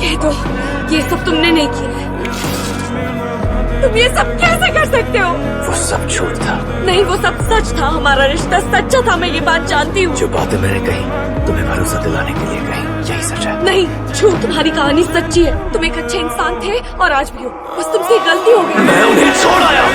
कह दो ये सब तुमने नहीं किया है। तुम ये सब कैसे कर सकते हो? वो सब झूठ था। नहीं, वो सब सच था। हमारा रिश्ता सच्चा था, मैं ये बात जानती हूँ। जो बातें मैंने कही तुम्हें भरोसा दिलाने के लिए कही, यही सच है। नहीं झूठ, तुम्हारी कहानी सच्ची है। तुम एक अच्छे इंसान थे और आज भी हो, बस तुमसे गलती हो गई। मैं उन्हें छोड़ आया।